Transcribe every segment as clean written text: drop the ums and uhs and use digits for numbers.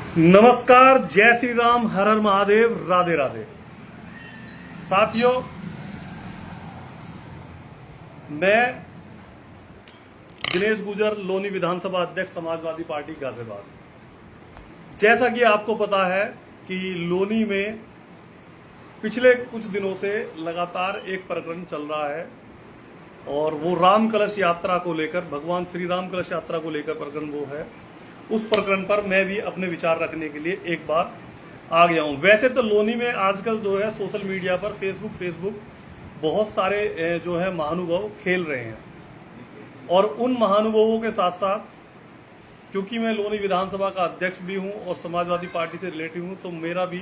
नमस्कार, जय श्री राम, हर हर महादेव, राधे राधे। साथियों, मैं दिनेश गुजर, लोनी विधानसभा अध्यक्ष, समाजवादी पार्टी गाजियाबाद। जैसा कि आपको पता है कि लोनी में पिछले कुछ दिनों से लगातार एक प्रकरण चल रहा है और वो राम कलश यात्रा को लेकर, भगवान श्री राम कलश यात्रा को लेकर प्रकरण वो है। उस प्रकरण पर मैं भी अपने विचार रखने के लिए एक बार आ गया हूं। वैसे तो लोनी में आजकल जो है सोशल मीडिया पर फेसबुक बहुत सारे जो है महानुभाव खेल रहे हैं और उन महानुभावों के साथ साथ, क्योंकि मैं लोनी विधानसभा का अध्यक्ष भी हूं और समाजवादी पार्टी से रिलेटिव हूं, तो मेरा भी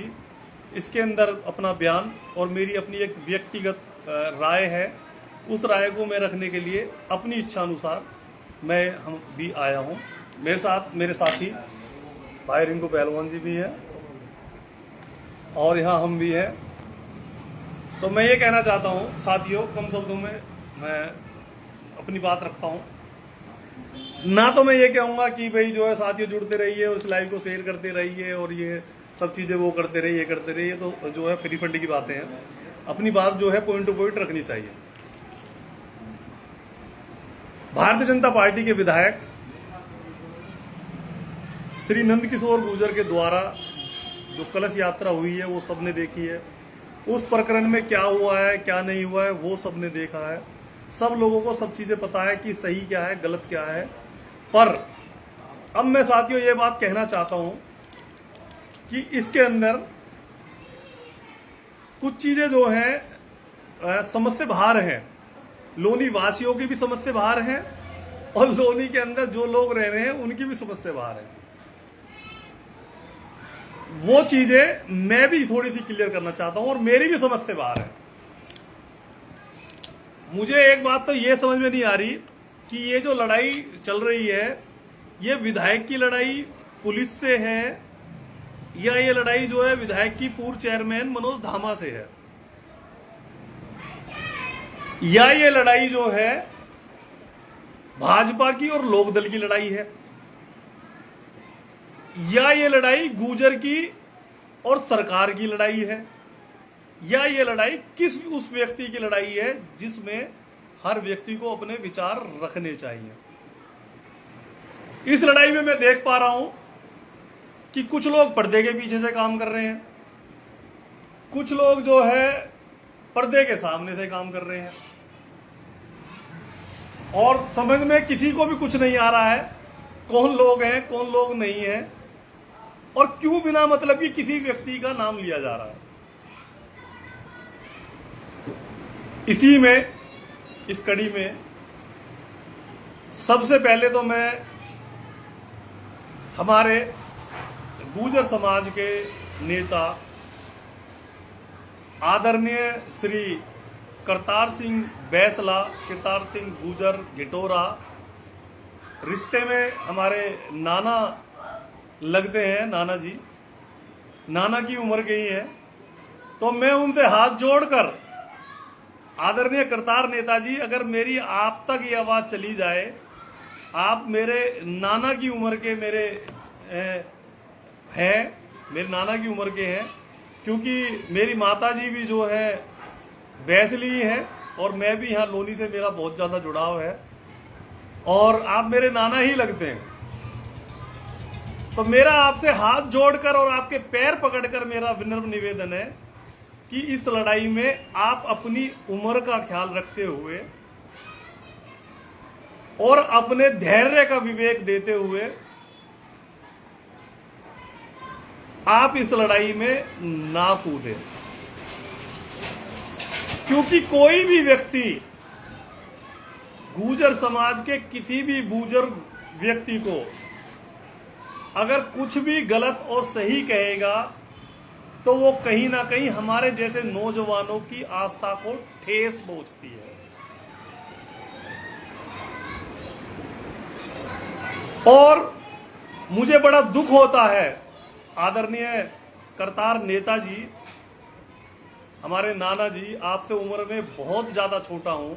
इसके अंदर अपना बयान और मेरी अपनी एक व्यक्तिगत राय है। उस राय को मैं रखने के लिए अपनी इच्छा अनुसार हम भी आया हूं। मेरे साथ मेरे साथी भाई रिंकू पहलवान जी भी हैं और यहाँ हम भी हैं। तो मैं ये कहना चाहता हूँ साथियों, कम शब्दों में मैं अपनी बात रखता हूँ। ना तो मैं ये कहूँगा कि भाई जो है साथियों जुड़ते रहिए और इस लाइव को शेयर करते रहिए और ये सब चीज़ें वो करते रहिए, तो जो है फ्री फंड की बातें हैं। अपनी बात जो है पॉइंट टू पॉइंट रखनी चाहिए। भारतीय जनता पार्टी के विधायक श्री नंदकिशोर गुर्जर के द्वारा जो कलश यात्रा हुई है वो सबने देखी है। उस प्रकरण में क्या हुआ है क्या नहीं हुआ है वो सबने देखा है। सब लोगों को सब चीजें पता है कि सही क्या है गलत क्या है। पर अब मैं साथियों ये बात कहना चाहता हूं कि इसके अंदर कुछ चीजें जो हैं समझ से बाहर हैं। लोनी वासियों की भी समझ से बाहर है और लोनी के अंदर जो लोग रह रहे हैं उनकी भी समझ से बाहर है। वो चीजें मैं भी थोड़ी सी क्लियर करना चाहता हूं और मेरी भी समझ से बाहर है। मुझे एक बात तो ये समझ में नहीं आ रही कि ये जो लड़ाई चल रही है ये विधायक की लड़ाई पुलिस से है या ये लड़ाई जो है विधायक की पूर्व चेयरमैन मनोज धामा से है, या ये लड़ाई जो है भाजपा की और लोकदल की लड़ाई है, या ये लड़ाई गुर्जर की और सरकार की लड़ाई है, या ये लड़ाई किस उस व्यक्ति की लड़ाई है जिसमें हर व्यक्ति को अपने विचार रखने चाहिए। इस लड़ाई में मैं देख पा रहा हूं कि कुछ लोग पर्दे के पीछे से काम कर रहे हैं, कुछ लोग जो है पर्दे के सामने से काम कर रहे हैं और समझ में किसी को भी कुछ नहीं आ रहा है कौन लोग हैं कौन लोग नहीं हैं और क्यों बिना मतलब कि किसी व्यक्ति का नाम लिया जा रहा है। इसी में इस कड़ी में सबसे पहले तो मैं हमारे गुर्जर समाज के नेता आदरणीय श्री करतार सिंह बैसला, करतार सिंह गुर्जर घिटोरा, रिश्ते में हमारे नाना लगते हैं, नाना जी, नाना की उम्र के ही है। तो मैं उनसे हाथ जोड़कर आदरणीय करतार नेताजी, अगर मेरी आप तक ये आवाज चली जाए, आप मेरे नाना की उम्र के मेरे नाना की उम्र के हैं, क्योंकि मेरी माता जी भी जो है बैसली ही है और मैं भी यहाँ लोनी से मेरा बहुत ज्यादा जुड़ाव है और आप मेरे नाना ही लगते हैं। तो मेरा आपसे हाथ जोड़कर और आपके पैर पकड़कर मेरा विनम्र निवेदन है कि इस लड़ाई में आप अपनी उम्र का ख्याल रखते हुए और अपने धैर्य का विवेक देते हुए आप इस लड़ाई में ना कूदें, क्योंकि कोई भी व्यक्ति गुर्जर समाज के किसी भी बुजुर्ग व्यक्ति को अगर कुछ भी गलत और सही कहेगा तो वो कहीं ना कहीं हमारे जैसे नौजवानों की आस्था को ठेस पहुंचती है। और मुझे बड़ा दुख होता है, आदरणीय करतार नेताजी, हमारे नाना जी, आपसे उम्र में बहुत ज्यादा छोटा हूं,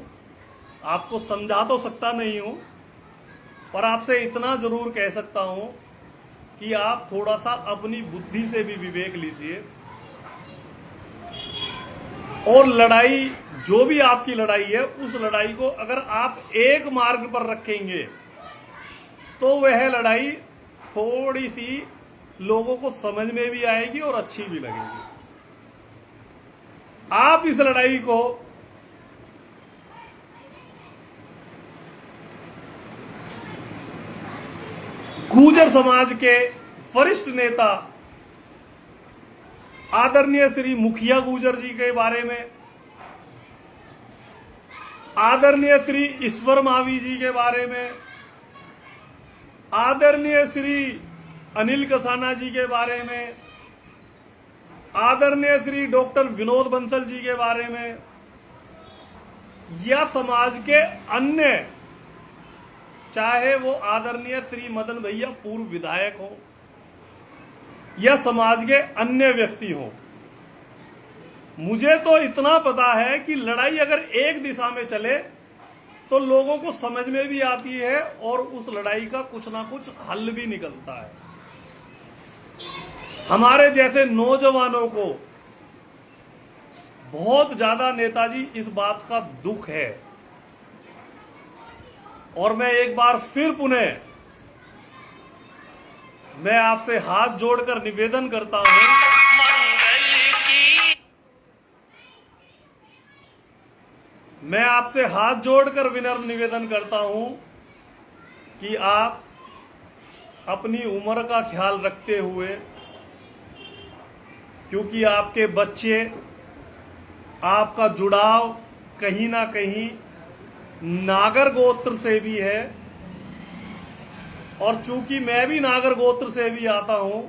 आपको समझा तो सकता नहीं हूं, पर आपसे इतना जरूर कह सकता हूं कि आप थोड़ा सा अपनी बुद्धि से भी विवेक लीजिए और लड़ाई, जो भी आपकी लड़ाई है, उस लड़ाई को अगर आप एक मार्ग पर रखेंगे तो वह लड़ाई थोड़ी सी लोगों को समझ में भी आएगी और अच्छी भी लगेगी। आप इस लड़ाई को गुर्जर समाज के वरिष्ठ नेता आदरणीय श्री मुखिया गुर्जर जी के बारे में, आदरणीय श्री ईश्वर मावी जी के बारे में, आदरणीय श्री अनिल कसाना जी के बारे में, आदरणीय श्री डॉक्टर विनोद बंसल जी के बारे में, या समाज के अन्य, चाहे वो आदरणीय श्री मदन भैया पूर्व विधायक हो या समाज के अन्य व्यक्ति हो, मुझे तो इतना पता है कि लड़ाई अगर एक दिशा में चले तो लोगों को समझ में भी आती है और उस लड़ाई का कुछ ना कुछ हल भी निकलता है। हमारे जैसे नौजवानों को बहुत ज्यादा नेताजी इस बात का दुख है, और मैं एक बार फिर पुनः मैं आपसे हाथ जोड़कर निवेदन करता हूं, मैं आपसे हाथ जोड़कर विनम्र निवेदन करता हूं कि आप अपनी उम्र का ख्याल रखते हुए, क्योंकि आपके बच्चे, आपका जुड़ाव कहीं ना कहीं नागर गोत्र से भी है, और चूंकि मैं भी नागर गोत्र से भी आता हूं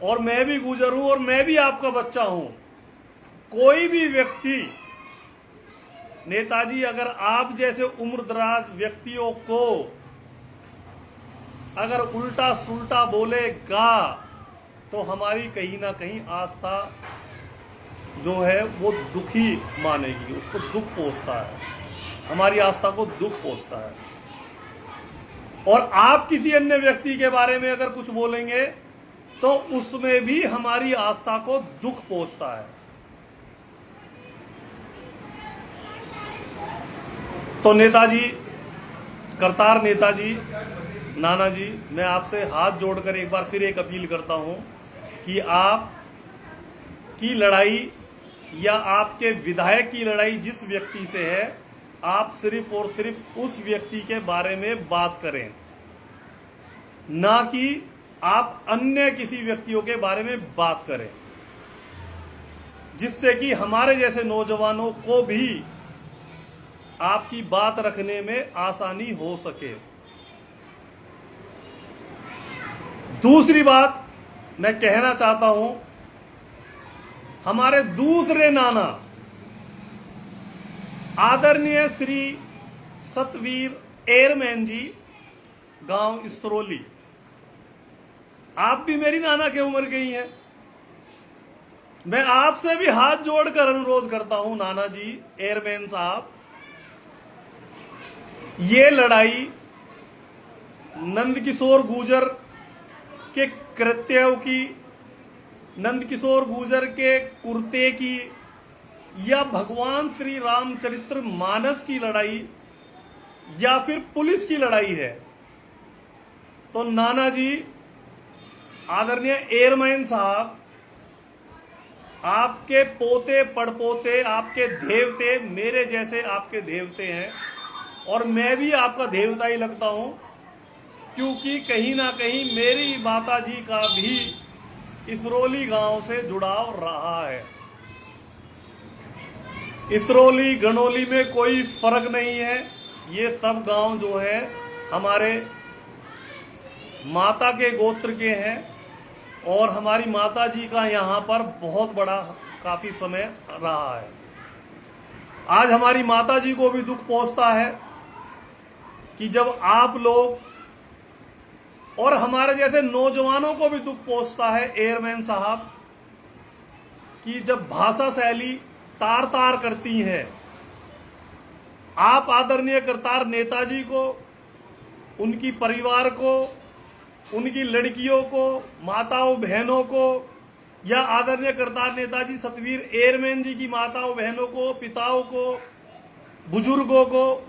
और मैं भी गुर्जर हूं और मैं भी आपका बच्चा हूं, कोई भी व्यक्ति, नेताजी अगर आप जैसे उम्रदराज व्यक्तियों को अगर उल्टा सुल्टा बोलेगा तो हमारी कहीं ना कहीं आस्था जो है वो दुखी मानेगी, उसको दुख पहुंचता है, हमारी आस्था को दुख पहुंचता है। और आप किसी अन्य व्यक्ति के बारे में अगर कुछ बोलेंगे तो उसमें भी हमारी आस्था को दुख पहुंचता है। तो नेताजी, करतार नेताजी, नाना जी, मैं आपसे हाथ जोड़कर एक बार फिर एक अपील करता हूं कि आप की लड़ाई या आपके विधायक की लड़ाई जिस व्यक्ति से है, आप सिर्फ और सिर्फ उस व्यक्ति के बारे में बात करें, ना कि आप अन्य किसी व्यक्तियों के बारे में बात करें, जिससे कि हमारे जैसे नौजवानों को भी आपकी बात रखने में आसानी हो सके। दूसरी बात मैं कहना चाहता हूं, हमारे दूसरे नाना आदरणीय श्री सतवीर एयरमैन जी, गांव इसरोली, आप भी मेरी नाना के उम्र के ही हैं। मैं आपसे भी हाथ जोड़कर अनुरोध करता हूं, नाना जी, एयरमैन साहब, ये लड़ाई नंदकिशोर गुर्जर के कृत्यों की, नंदकिशोर गुर्जर के कुर्ते की, या भगवान श्री रामचरित्र मानस की लड़ाई, या फिर पुलिस की लड़ाई है। तो नाना जी, आदरणीय एयरमैन साहब, आपके पोते पड़पोते, आपके देवते मेरे जैसे आपके देवते हैं, और मैं भी आपका देवता ही लगता हूं, क्योंकि कहीं ना कहीं मेरी माता जी का भी इसरोली गांव से जुड़ाव रहा है। इसरोली गनौली में कोई फर्क नहीं है, ये सब गांव जो है हमारे माता के गोत्र के हैं, और हमारी माता जी का यहाँ पर बहुत बड़ा काफी समय रहा है। आज हमारी माता जी को भी दुख पहुंचता है कि जब आप लोग, और हमारे जैसे नौजवानों को भी दुख पहुंचता है एयरमैन साहब, कि जब भाषा शैली तार तार करती है, आप आदरणीय करतार नेताजी को, उनकी परिवार को उनकी लड़कियों को, माताओं बहनों को, या आदरणीय करतार नेताजी सतवीर एयरमैन जी की माताओं बहनों को, पिताओं को, बुजुर्गों को,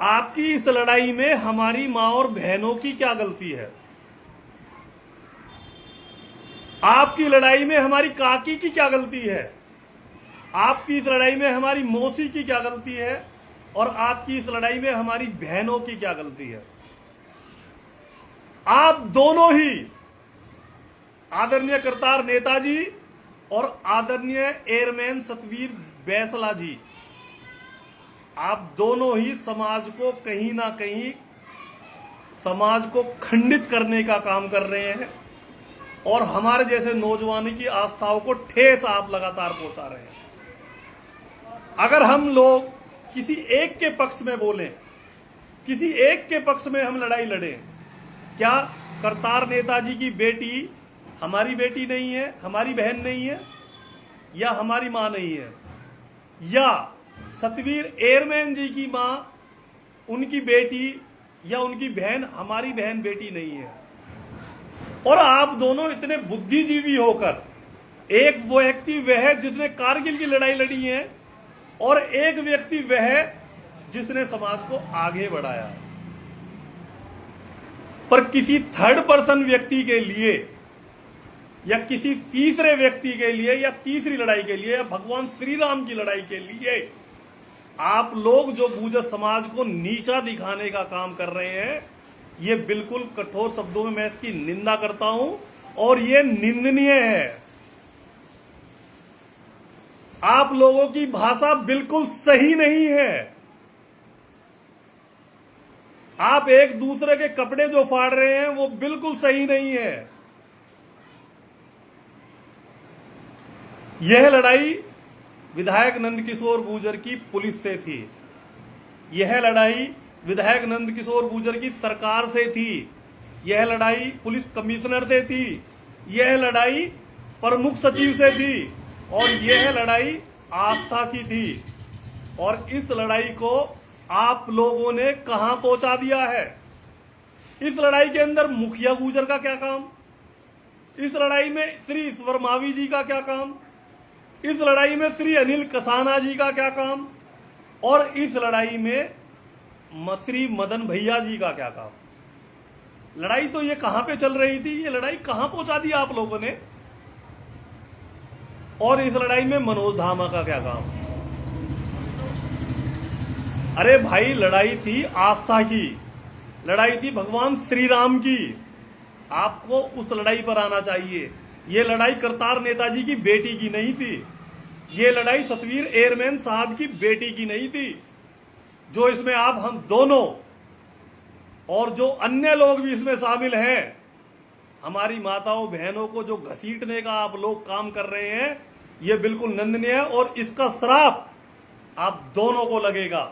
आपकी इस लड़ाई में हमारी मां और बहनों की क्या गलती है? आपकी लड़ाई में हमारी काकी की क्या गलती है? आपकी इस लड़ाई में हमारी मौसी की क्या गलती है? और आपकी इस लड़ाई में हमारी बहनों की क्या गलती है? आप दोनों ही, आदरणीय करतार नेताजी और आदरणीय एयरमैन सतवीर बैसला जी, आप दोनों ही समाज को कहीं ना कहीं, समाज को खंडित करने का काम कर रहे हैं और हमारे जैसे नौजवानों की आस्थाओं को ठेस आप लगातार पहुंचा रहे हैं। अगर हम लोग किसी एक के पक्ष में बोलें, किसी एक के पक्ष में हम लड़ाई लड़ें, क्या करतार नेताजी की बेटी हमारी बेटी नहीं है, हमारी बहन नहीं है, या हमारी मां नहीं है, या सतवीर एयरमैन जी की मां उनकी बेटी या उनकी बहन हमारी बहन बेटी नहीं है? और आप दोनों इतने बुद्धिजीवी होकर, एक वो व्यक्ति वह जिसने कारगिल की लड़ाई लड़ी है और एक व्यक्ति वह जिसने समाज को आगे बढ़ाया, पर किसी थर्ड पर्सन व्यक्ति के लिए या किसी तीसरे व्यक्ति के लिए या तीसरी लड़ाई के लिए या भगवान श्री राम की लड़ाई के लिए आप लोग जो गुर्जर समाज को नीचा दिखाने का काम कर रहे हैं, ये बिल्कुल कठोर शब्दों में मैं इसकी निंदा करता हूं और ये निंदनीय है। आप लोगों की भाषा बिल्कुल सही नहीं है। आप एक दूसरे के कपड़े जो फाड़ रहे हैं वो बिल्कुल सही नहीं है। यह लड़ाई विधायक नंदकिशोर गुर्जर की पुलिस से थी, यह लड़ाई विधायक नंदकिशोर गुर्जर की सरकार से थी, यह लड़ाई पुलिस कमिश्नर से थी, यह लड़ाई प्रमुख सचिव से थी और यह लड़ाई आस्था की थी। और इस लड़ाई को आप लोगों ने कहां पहुंचा दिया है? इस लड़ाई के अंदर मुखिया गुर्जर का क्या काम? इस लड़ाई में श्री ईश्वर मावी जी का क्या काम? इस लड़ाई में श्री अनिल कसाना जी का क्या काम? और इस लड़ाई में श्री मदन भैया जी का क्या काम? लड़ाई तो ये कहां पे चल रही थी, ये लड़ाई कहां पहुंचा दी आप लोगों ने? और इस लड़ाई में मनोज धामा का क्या काम? अरे भाई, लड़ाई थी आस्था की, लड़ाई थी भगवान श्री राम की। आपको उस लड़ाई पर आना चाहिए। ये लड़ाई करतार नेताजी की बेटी की नहीं थी, ये लड़ाई सतवीर एयरमैन साहब की बेटी की नहीं थी। जो इसमें आप, हम दोनों और जो अन्य लोग भी इसमें शामिल हैं, हमारी माताओं बहनों को जो घसीटने का आप लोग काम कर रहे हैं, यह बिल्कुल निंदनीय है और इसका श्राप आप दोनों को लगेगा।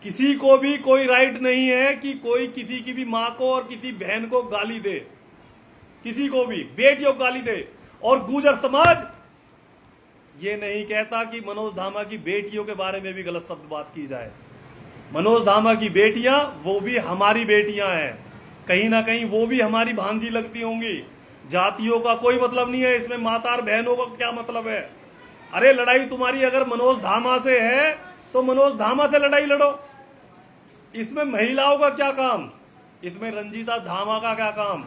किसी को भी कोई राइट नहीं है कि कोई किसी की भी मां को और किसी बहन को गाली दे, किसी को भी बेटियों को गाली दे। और गुर्जर समाज ये नहीं कहता कि मनोज धामा की बेटियों के बारे में भी गलत शब्द बात की जाए। मनोज धामा की बेटियां वो भी हमारी बेटियां हैं, कहीं ना कहीं वो भी हमारी भांजी लगती होंगी। जातियों का कोई मतलब नहीं है इसमें, माता और बहनों का क्या मतलब है? अरे लड़ाई तुम्हारी अगर मनोज धामा से है तो मनोज धामा से लड़ाई लड़ो। इसमें महिलाओं का क्या काम? इसमें रंजीता धामा का क्या काम?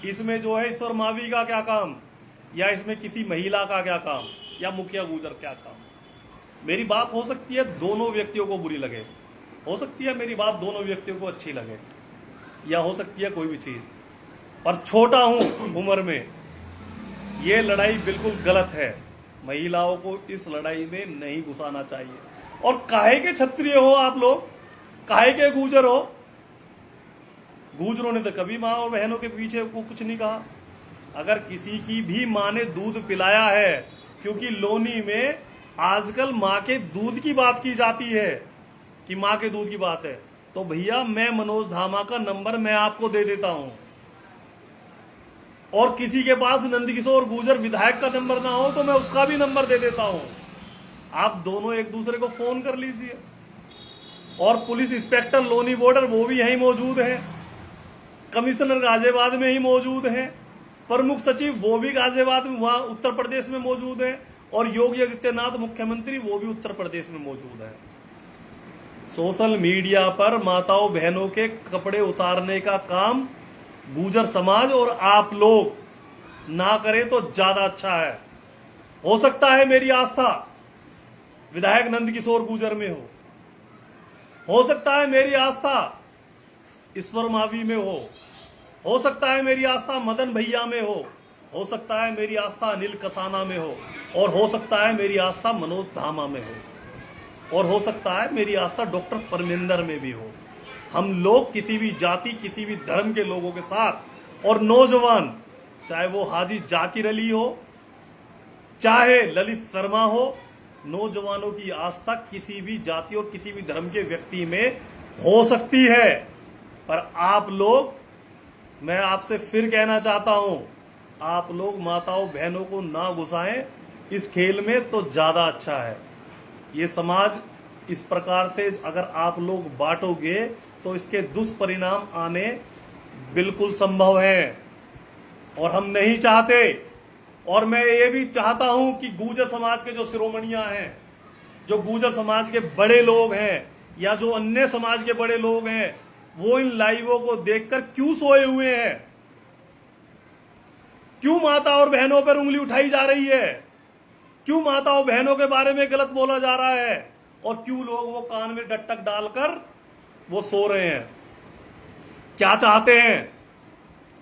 इसमें जो है ईश्वर मावी का क्या काम? या इसमें किसी महिला का क्या काम? या मुखिया गुर्जर क्या काम? मेरी बात हो सकती है दोनों व्यक्तियों को बुरी लगे, हो सकती है मेरी बात दोनों व्यक्तियों को अच्छी लगे, या हो सकती है कोई भी चीज, पर छोटा हूं उम्र में। यह लड़ाई बिल्कुल गलत है, महिलाओं को इस लड़ाई में नहीं घुसाना चाहिए। और काहे के क्षत्रिय हो आप लोग, काहे के गुर्जर हो? गुर्जरों ने तो कभी मां और बहनों के पीछे को कुछ नहीं कहा। अगर किसी की भी मां ने दूध पिलाया है, क्योंकि लोनी में आजकल मां के दूध की बात की जाती है कि मां के दूध की बात है, तो भैया मैं मनोज धामा का नंबर मैं आपको दे देता हूं। और किसी के पास नंदकिशोर गुर्जर विधायक का नंबर ना हो तो मैं उसका भी नंबर दे देता हूं। आप दोनों एक दूसरे को फोन कर लीजिए। और पुलिस इंस्पेक्टर लोनी बॉर्डर वो भी यहीं मौजूद है, कमिश्नर गाजियाबाद में ही मौजूद हैं, प्रमुख सचिव वो भी गाजियाबाद में वहां उत्तर प्रदेश में मौजूद है, और योगी आदित्यनाथ मुख्यमंत्री वो भी उत्तर प्रदेश में मौजूद है। सोशल मीडिया पर माताओं बहनों के कपड़े उतारने का काम गुर्जर समाज और आप लोग ना करें तो ज्यादा अच्छा है। हो सकता है मेरी आस्था विधायक नंदकिशोर गुर्जर में हो सकता है मेरी आस्था ईश्वर मावी में हो सकता है मेरी आस्था मदन भैया में हो सकता है मेरी आस्था अनिल कसाना में और हो सकता है मेरी आस्था मनोज धामा में और हो सकता है मेरी आस्था डॉक्टर परमिंदर में भी हो। हम लोग किसी भी जाति किसी भी धर्म के लोगों के साथ, और नौजवान चाहे वो हाजी जाकिर अली हो चाहे ललित शर्मा हो, नौजवानों की आस्था किसी भी जाति और किसी भी धर्म के व्यक्ति में हो सकती है। पर आप लोग, मैं आपसे फिर कहना चाहता हूं, आप लोग माताओं बहनों को ना घुसाएं इस खेल में तो ज्यादा अच्छा है। ये समाज इस प्रकार से अगर आप लोग बांटोगे तो इसके दुष्परिणाम आने बिल्कुल संभव है, और हम नहीं चाहते। और मैं ये भी चाहता हूं कि गुर्जर समाज के जो शिरोमणियां हैं, जो गुर्जर समाज के बड़े लोग हैं या जो अन्य समाज के बड़े लोग हैं, वो इन लाइवों को देखकर क्यों सोए हुए हैं? क्यों माता और बहनों पर उंगली उठाई जा रही है? क्यों माता और बहनों के बारे में गलत बोला जा रहा है? और क्यों लोग वो कान में डटक डालकर वो सो रहे हैं? क्या चाहते हैं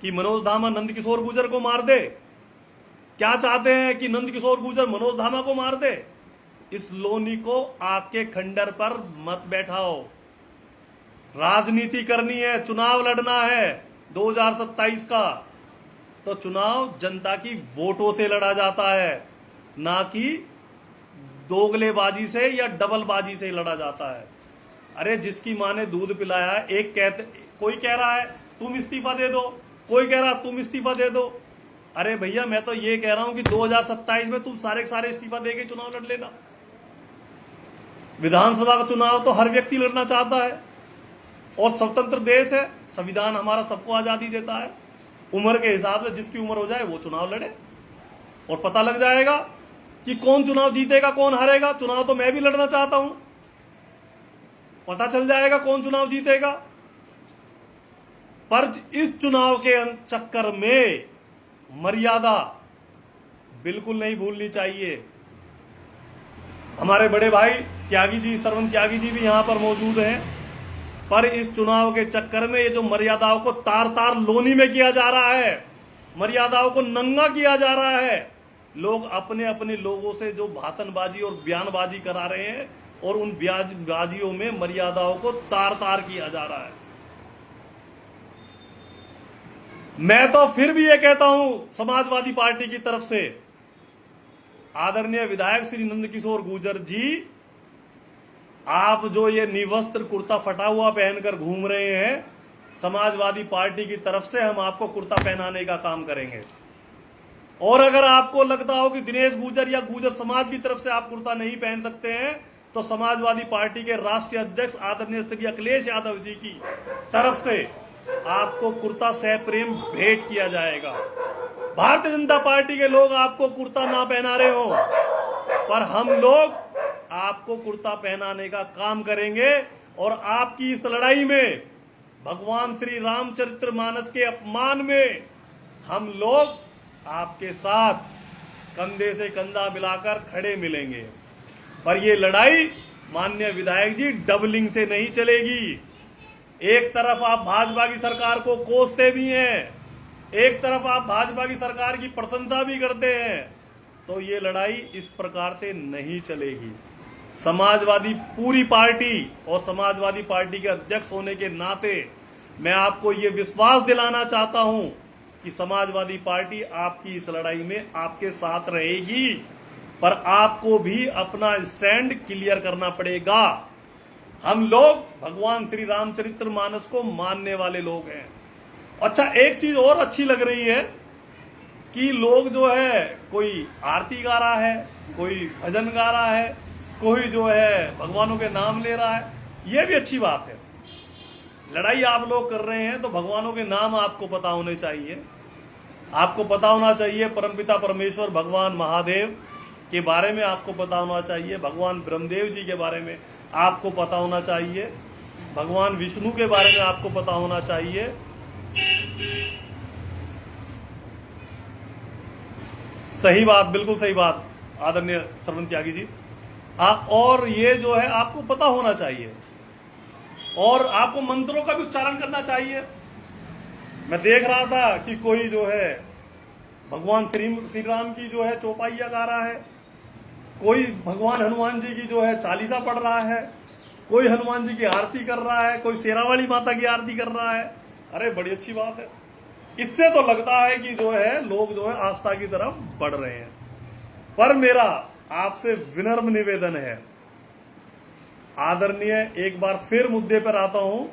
कि मनोज धामा नंदकिशोर गुर्जर को मार दे? क्या चाहते हैं कि नंदकिशोर गुर्जर मनोज धामा को मार दे? इस लोनी को आग के खंडर पर मत बैठाओ। राजनीति करनी है, चुनाव लड़ना है 2027 का, तो चुनाव जनता की वोटों से लड़ा जाता है, ना कि दोगलेबाजी से या डबलबाजी से लड़ा जाता है। अरे जिसकी मां ने दूध पिलाया है, कोई कह रहा है तुम इस्तीफा दे दो, कोई कह रहा तुम इस्तीफा दे दो। अरे भैया मैं तो ये कह रहा हूं कि 2027 में तुम सारे के सारे इस्तीफा देके चुनाव लड़ लेना। विधानसभा का चुनाव तो हर व्यक्ति लड़ना चाहता है, और स्वतंत्र देश है, संविधान हमारा सबको आजादी देता है। उम्र के हिसाब से जिसकी उम्र हो जाए वो चुनाव लड़े, और पता लग जाएगा कि कौन चुनाव जीतेगा कौन हारेगा। चुनाव तो मैं भी लड़ना चाहता हूं, पता चल जाएगा कौन चुनाव जीतेगा। पर इस चुनाव के चक्कर में मर्यादा बिल्कुल नहीं भूलनी चाहिए। हमारे बड़े भाई त्यागी जी, सरवन त्यागी जी भी यहां पर मौजूद हैं। पर इस चुनाव के चक्कर में ये जो मर्यादाओं को तार तार लोनी में किया जा रहा है, मर्यादाओं को नंगा किया जा रहा है, लोग अपने अपने लोगों से जो भाषणबाजी और बयानबाजी करा रहे हैं, और उन बयानबाजियों में मर्यादाओं को तार तार किया जा रहा है। मैं तो फिर भी ये कहता हूं समाजवादी पार्टी की तरफ से, आदरणीय विधायक श्री नंदकिशोर गुर्जर जी, आप जो ये निवस्त्र कुर्ता फटा हुआ पहनकर घूम रहे हैं, समाजवादी पार्टी की तरफ से हम आपको कुर्ता पहनाने का काम करेंगे। और अगर आपको लगता हो कि दिनेश गुर्जर या गुर्जर समाज की तरफ से आप कुर्ता नहीं पहन सकते हैं, तो समाजवादी पार्टी के राष्ट्रीय अध्यक्ष आदरणीय श्री अखिलेश यादव जी की तरफ से आपको कुर्ता सहप्रेम भेंट किया जाएगा। भारतीय जनता पार्टी के लोग आपको कुर्ता ना पहना रहे हो, पर हम लोग आपको कुर्ता पहनाने का काम करेंगे, और आपकी इस लड़ाई में भगवान श्री रामचरितमानस के अपमान में हम लोग आपके साथ कंधे से कंधा मिलाकर खड़े मिलेंगे। पर ये लड़ाई माननीय विधायक जी डबलिंग से नहीं चलेगी। एक तरफ आप भाजपा की सरकार को कोसते भी हैं, एक तरफ आप भाजपा की सरकार की प्रशंसा भी करते हैं, तो ये लड़ाई इस प्रकार से नहीं चलेगी। समाजवादी पूरी पार्टी और समाजवादी पार्टी के अध्यक्ष होने के नाते मैं आपको ये विश्वास दिलाना चाहता हूं कि समाजवादी पार्टी आपकी इस लड़ाई में आपके साथ रहेगी, पर आपको भी अपना स्टैंड क्लियर करना पड़ेगा। हम लोग भगवान श्री रामचरितमानस को मानने वाले लोग हैं। अच्छा, एक चीज और अच्छी लग रही है कि लोग जो है, कोई आरती गा रहा है, कोई भजन गा रहा है, कोई जो है भगवानों के नाम ले रहा है, ये भी अच्छी बात है। लड़ाई आप लोग कर रहे हैं तो भगवानों के नाम आपको पता होने चाहिए। आपको पता होना चाहिए परमपिता परमेश्वर भगवान महादेव के बारे में आपको पता होना चाहिए, भगवान ब्रह्मदेव जी के बारे में आपको पता होना चाहिए, भगवान विष्णु के बारे में आपको पता होना चाहिए। सही बात, बिल्कुल सही बात आदरणीय श्रवण त्यागी जी। और ये जो है आपको पता होना चाहिए और आपको मंत्रों का भी उच्चारण करना चाहिए। मैं देख रहा था कि कोई जो है भगवान श्री राम की जो है चौपाइया गा रहा है, कोई भगवान हनुमान जी की जो है चालीसा पढ़ रहा है, कोई हनुमान जी की आरती कर रहा है, कोई शेरावाली माता की आरती कर रहा है। अरे बड़ी अच्छी बात है। इससे तो लगता है कि जो है लोग जो है आस्था की तरफ बढ़ रहे हैं। पर मेरा आपसे विनम्र निवेदन है, आदरणीय, एक बार फिर मुद्दे पर आता हूं,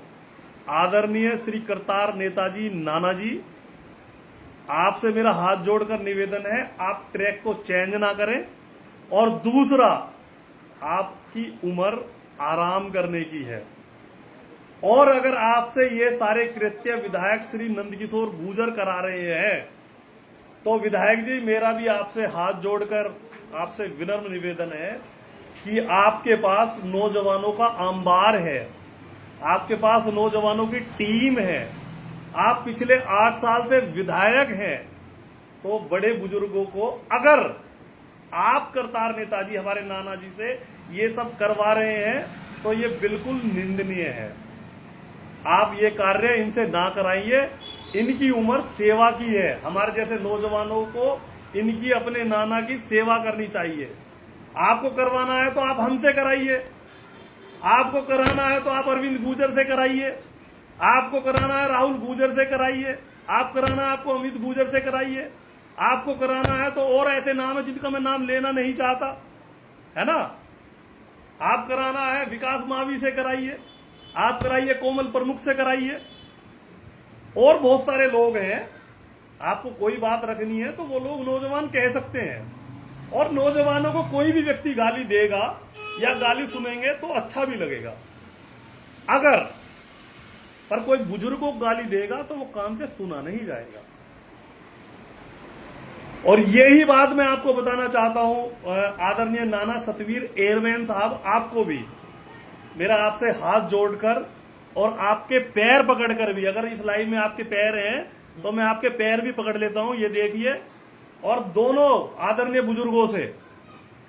आदरणीय श्री करतार नेताजी नानाजी, आपसे मेरा हाथ जोड़कर निवेदन है, आप ट्रैक को चेंज ना करें। और दूसरा, आपकी उम्र आराम करने की है और अगर आपसे ये सारे कृत्य विधायक श्री नंदकिशोर गुर्जर करा रहे हैं तो विधायक जी, मेरा भी आपसे हाथ जोड़कर आपसे विनम्र निवेदन है कि आपके पास नौजवानों का अंबार है, आपके पास नौजवानों की टीम है, आप पिछले 8 साल से विधायक हैं, तो बड़े बुजुर्गों को अगर आप करतार नेताजी हमारे नाना जी से ये सब करवा रहे हैं तो ये बिल्कुल निंदनीय है। आप ये कार्य इनसे ना कराइए। इनकी उम्र सेवा की है। हमारे जैसे नौजवानों को इनकी अपने नाना की सेवा करनी चाहिए। आपको करवाना है तो आप हमसे कराइए, आपको कराना है तो आप अरविंद गुर्जर से कराइए, आपको कराना है राहुल गुर्जर से कराइए, आप कराना है आपको अमित गुर्जर से कराइए, आपको कराना है तो और ऐसे नाम है जिनका मैं नाम लेना नहीं चाहता, है ना। आप कराना है विकास मावी से कराइए, आप कराइए कोमल प्रमुख से कराइए, और बहुत सारे लोग हैं। आपको कोई बात रखनी है तो वो लोग नौजवान कह सकते हैं, और नौजवानों को कोई भी व्यक्ति गाली देगा या गाली सुनेंगे तो अच्छा भी लगेगा। अगर पर कोई बुजुर्ग को गाली देगा तो वो कान से सुना नहीं जाएगा। और यही बात मैं आपको बताना चाहता हूं, आदरणीय नाना सतवीर एयरमैन साहब, आपको भी मेरा आपसे हाथ जोड़कर और आपके पैर पकड़कर भी, अगर इस लाइव में आपके पैर हैं तो मैं आपके पैर भी पकड़ लेता हूं, ये देखिए। और दोनों आदरणीय बुजुर्गों से,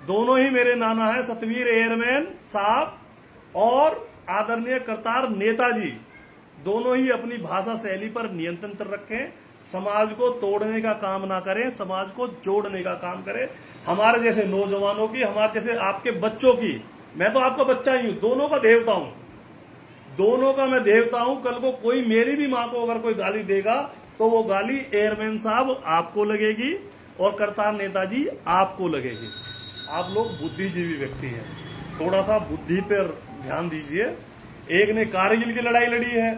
दोनों ही मेरे नाना है सतवीर एयरमैन साहब और आदरणीय करतार नेताजी, दोनों ही अपनी भाषा शैली पर नियंत्रण रखें। समाज को तोड़ने का काम ना करें, समाज को जोड़ने का काम करें। हमारे जैसे नौजवानों की, हमारे जैसे आपके बच्चों की, मैं तो आपका बच्चा ही हूं, दोनों का देवता हूं, दोनों का मैं देवता हूं। कल को कोई मेरी भी मां को अगर कोई गाली देगा तो वो गाली एयरमैन साहब आपको लगेगी और करतार नेताजी आपको लगेगी। आप लोग बुद्धिजीवी व्यक्ति हैं, थोड़ा सा बुद्धि पर ध्यान दीजिए। एक ने कारगिल की लड़ाई लड़ी है,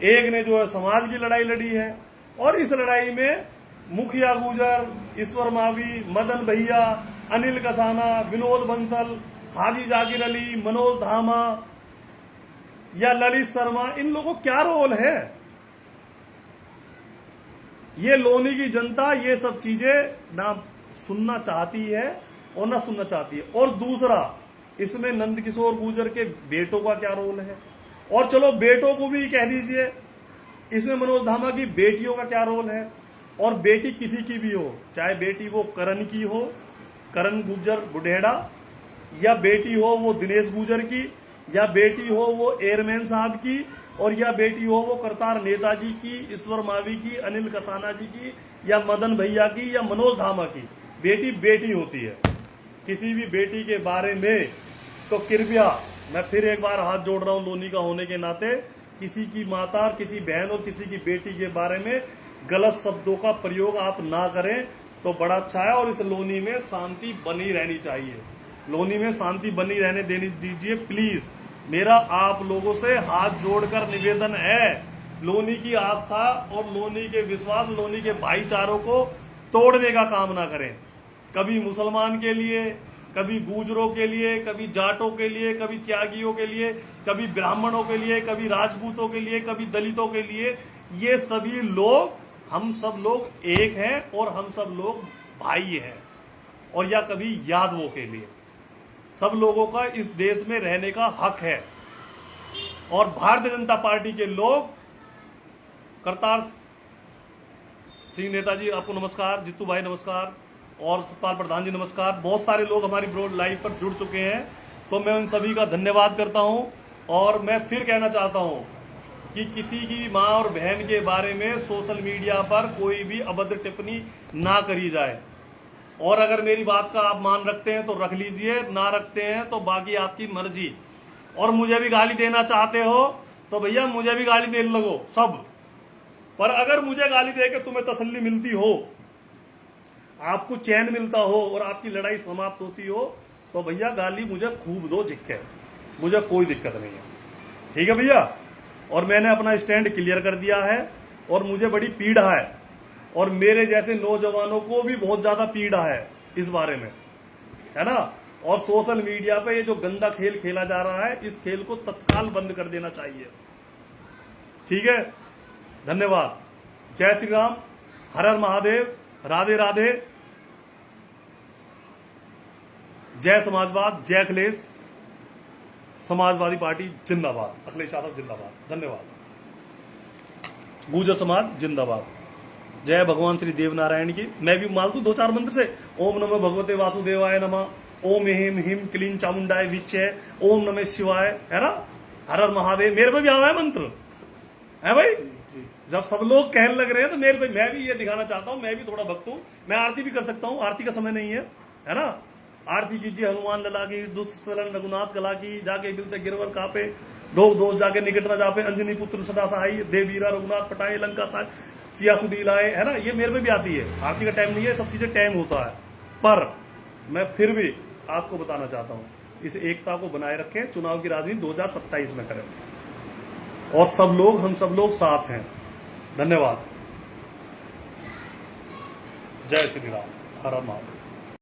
एक ने जो है समाज की लड़ाई लड़ी है, और इस लड़ाई में मुखिया गुर्जर, ईश्वर मावी, मदन भैया, अनिल कसाना, विनोद बंसल, हाजी जाकिर अली, मनोज धामा या ललित शर्मा, इन लोगों को क्या रोल है? ये लोनी की जनता ये सब चीजें ना सुनना चाहती है और ना सुनना चाहती है। और दूसरा, इसमें नंदकिशोर गुर्जर के बेटों का क्या रोल है? और चलो बेटों को भी कह दीजिए, इसमें मनोज धामा की बेटियों का क्या रोल है? और बेटी किसी की भी हो, चाहे बेटी वो करण की हो, करण गुर्जर बुढ़ेड़ा, या बेटी हो वो दिनेश गुर्जर की, या बेटी हो वो एयरमैन साहब की, और या बेटी हो वो करतार नेताजी की, ईश्वर मावी की, अनिल कसाना जी की, या मदन भैया की, या मनोज धामा की, बेटी बेटी होती है। किसी भी बेटी के बारे में तो कृपया मैं फिर एक बार हाथ जोड़ रहा हूं लोनी का होने के नाते, किसी की माता, किसी बहन और किसी की बेटी के बारे में गलत शब्दों का प्रयोग आप ना करें तो बड़ा अच्छा है। और इस लोनी में शांति बनी रहनी चाहिए, लोनी में शांति बनी रहने देनी दीजिए प्लीज। मेरा आप लोगों से हाथ जोड़कर निवेदन है, लोनी की आस्था और लोनी के विश्वास, लोनी के भाईचारों को तोड़ने का काम ना करें। कभी मुसलमान के लिए, कभी गूजरों के लिए, कभी जाटों के लिए, कभी त्यागियों के लिए, कभी ब्राह्मणों के लिए, कभी राजपूतों के लिए, कभी दलितों के लिए। ये सभी लोग, हम सब लोग एक हैं और हम सब लोग भाई हैं। और या कभी यादवों के लिए, सब लोगों का इस देश में रहने का हक है। और भारतीय जनता पार्टी के लोग, करतार सिंह नेताजी आपको नमस्कार, जित्तू भाई नमस्कार, और सतपाल प्रधान जी नमस्कार। बहुत सारे लोग हमारी ब्रॉड लाइव पर जुड़ चुके हैं, तो मैं उन सभी का धन्यवाद करता हूं। और मैं फिर कहना चाहता हूं कि किसी की मां और बहन के बारे में सोशल मीडिया पर कोई भी अभद्र टिप्पणी ना करी जाए। और अगर मेरी बात का आप मान रखते हैं तो रख लीजिए, ना रखते हैं तो बाकी आपकी मर्जी। और मुझे भी गाली देना चाहते हो तो भैया मुझे भी गाली देने लगो सब। पर अगर मुझे गाली दे के तुम्हें तसल्ली मिलती हो, आपको चैन मिलता हो और आपकी लड़ाई समाप्त होती हो, तो भैया गाली मुझे खूब दो, जिक्के, मुझे कोई दिक्कत नहीं है। ठीक है भैया। और मैंने अपना स्टैंड क्लियर कर दिया है और मुझे बड़ी पीड़ा है, और मेरे जैसे नौजवानों को भी बहुत ज्यादा पीड़ा है इस बारे में, है ना। और सोशल मीडिया पे ये जो गंदा खेल खेला जा रहा है, इस खेल को तत्काल बंद कर देना चाहिए। ठीक है, धन्यवाद। जय श्री राम, हर हर महादेव, राधे राधे, जय समाजवाद, जय अखिलेश, समाजवादी पार्टी जिंदाबाद, अखिलेश यादव जिंदाबाद। धन्यवाद। गुर्जर समाज जिंदाबाद। जय भगवान श्री देवनारायण की। मैं भी माल दूं 2-4 मंत्र से। ओम नमः भगवते वासुदेवाय नमः, ओम ह्रीं ह्रीं क्लीं चामुंडाय विच्चे, ओम नमः शिवाय, है ना, हर हर महादेव। मेरे पे भी आवा है मंत्र, है भाई। जब सब लोग कहने लग रहे हैं तो मेरे पे, मैं भी ये दिखाना चाहता हूं, मैं भी थोड़ा भक्त हूं, मैं आरती भी कर सकता हूं। आरती का समय नहीं है ना। आरती कीजिए हनुमान लला की, दुष्ट रघुनाथ कला की, जाके मिलते गिरवर कापे, दोष दोष जाके निकट न जापे, अंजनी पुत्र सदा सहाय, देव वीरा रघुनाथ पटाए, लंका साय सिया सुदी लाए, है ना। ये मेरे में भी आती है। आरती का टाइम नहीं है, सब चीजें टाइम होता है। पर मैं फिर भी आपको बताना चाहता हूं, इस एकता को बनाए रखें, चुनाव की राजनीति 2027 में करें, और सब लोग, हम सब लोग साथ हैं। धन्यवाद। जय श्री राम, हर हर महादेव।